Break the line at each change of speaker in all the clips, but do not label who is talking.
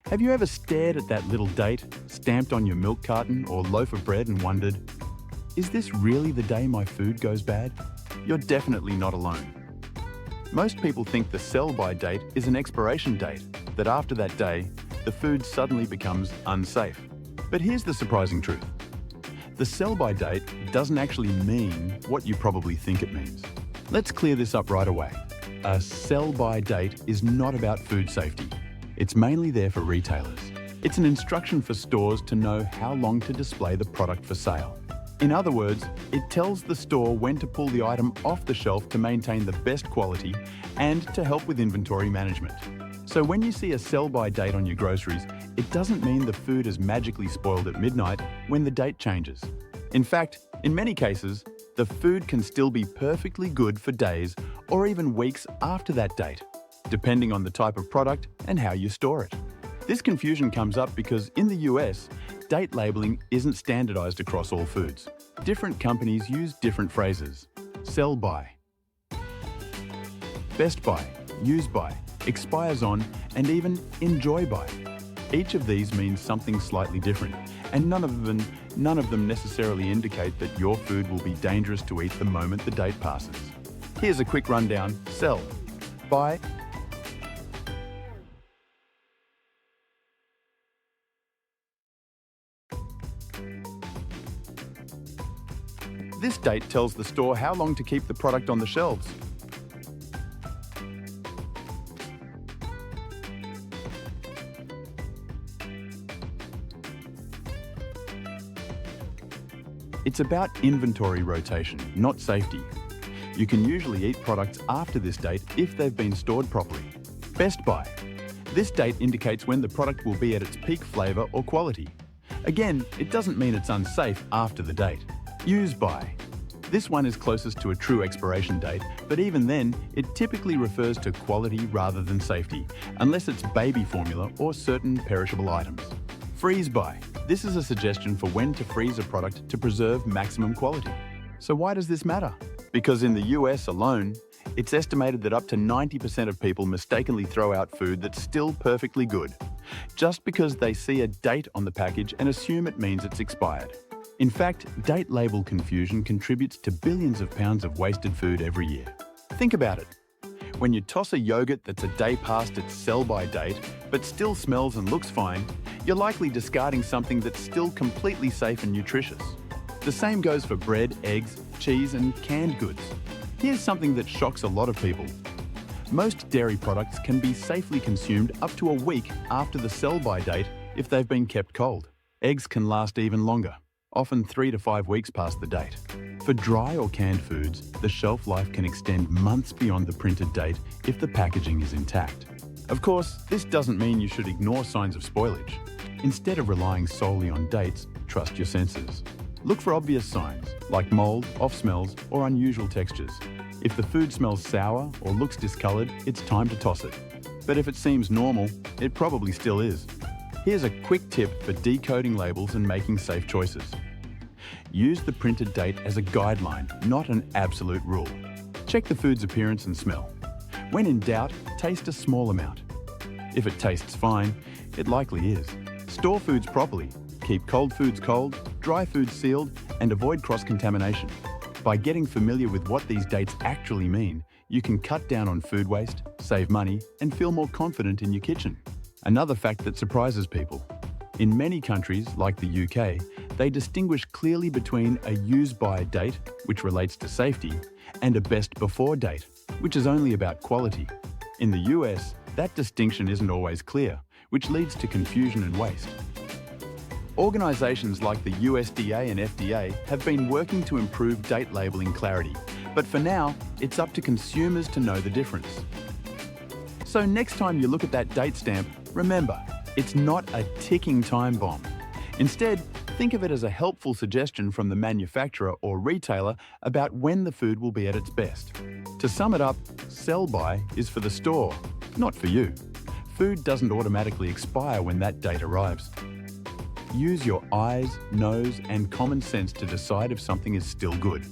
Have you ever stared at that little date stamped on your milk carton or loaf of bread and wondered, is this really the day my food goes bad? You're definitely not alone. Most people think the sell-by date is an expiration date, that after that day, the food suddenly becomes unsafe. But here's the surprising truth. The sell-by date doesn't actually mean what you probably think it means. Let's clear this up right away. A sell-by date is not about food safety. It's mainly there for retailers. It's an instruction for stores to know how long to display the product for sale. In other words, it tells the store when to pull the item off the shelf to maintain the best quality and to help with inventory management. So when you see a sell-by date on your groceries, it doesn't mean the food is magically spoiled at midnight when the date changes. In fact, in many cases, the food can still be perfectly good for days or even weeks after that date, depending on the type of product and how you store it. This confusion comes up because in the US, date labeling isn't standardized across all foods. Different companies use different phrases. Sell by, best by, use by, expires on, and even enjoy by. Each of these means something slightly different, and none of them necessarily indicate that your food will be dangerous to eat the moment the date passes. Here's a quick rundown. Sell, by, this date tells the store how long to keep the product on the shelves. It's about inventory rotation, not safety. You can usually eat products after this date if they've been stored properly. Best by. This date indicates when the product will be at its peak flavor or quality. Again, it doesn't mean it's unsafe after the date. Use by. This one is closest to a true expiration date, but even then, it typically refers to quality rather than safety, unless it's baby formula or certain perishable items. Freeze by. This is a suggestion for when to freeze a product to preserve maximum quality. So why does this matter? Because in the US alone, it's estimated that up to 90% of people mistakenly throw out food that's still perfectly good, just because they see a date on the package and assume it means it's expired. In fact, date label confusion contributes to billions of pounds of wasted food every year. Think about it. When you toss a yogurt that's a day past its sell-by date, but still smells and looks fine, you're likely discarding something that's still completely safe and nutritious. The same goes for bread, eggs, cheese, and canned goods. Here's something that shocks a lot of people. Most dairy products can be safely consumed up to a week after the sell-by date if they've been kept cold. Eggs can last even longer, often 3 to 5 weeks past the date. For dry or canned foods, the shelf life can extend months beyond the printed date if the packaging is intact. Of course, this doesn't mean you should ignore signs of spoilage. Instead of relying solely on dates, trust your senses. Look for obvious signs, like mold, off smells, or unusual textures. If the food smells sour or looks discolored, it's time to toss it. But if it seems normal, it probably still is. Here's a quick tip for decoding labels and making safe choices. Use the printed date as a guideline, not an absolute rule. Check the food's appearance and smell. When in doubt, taste a small amount. If it tastes fine, it likely is. Store foods properly. Keep cold foods cold, dry foods sealed, and avoid cross-contamination. By getting familiar with what these dates actually mean, you can cut down on food waste, save money, and feel more confident in your kitchen. Another fact that surprises people. In many countries, like the UK, they distinguish clearly between a use-by date, which relates to safety, and a best-before date, which is only about quality. In the US, that distinction isn't always clear, which leads to confusion and waste. Organisations like the USDA and FDA have been working to improve date labelling clarity, but for now, it's up to consumers to know the difference. So next time you look at that date stamp, remember, it's not a ticking time bomb. Instead, think of it as a helpful suggestion from the manufacturer or retailer about when the food will be at its best. To sum it up, sell-by is for the store, not for you. Food doesn't automatically expire when that date arrives. Use your eyes, nose, and common sense to decide if something is still good.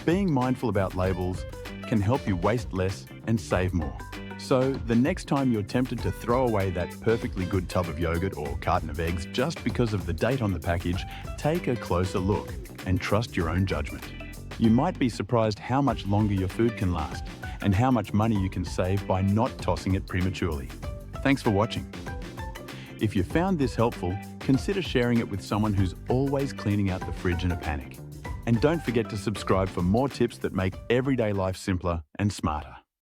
Being mindful about labels can help you waste less and save more. So, the next time you're tempted to throw away that perfectly good tub of yogurt or carton of eggs just because of the date on the package, take a closer look and trust your own judgment. You might be surprised how much longer your food can last and how much money you can save by not tossing it prematurely. Thanks for watching. If you found this helpful, consider sharing it with someone who's always cleaning out the fridge in a panic. And don't forget to subscribe for more tips that make everyday life simpler and smarter.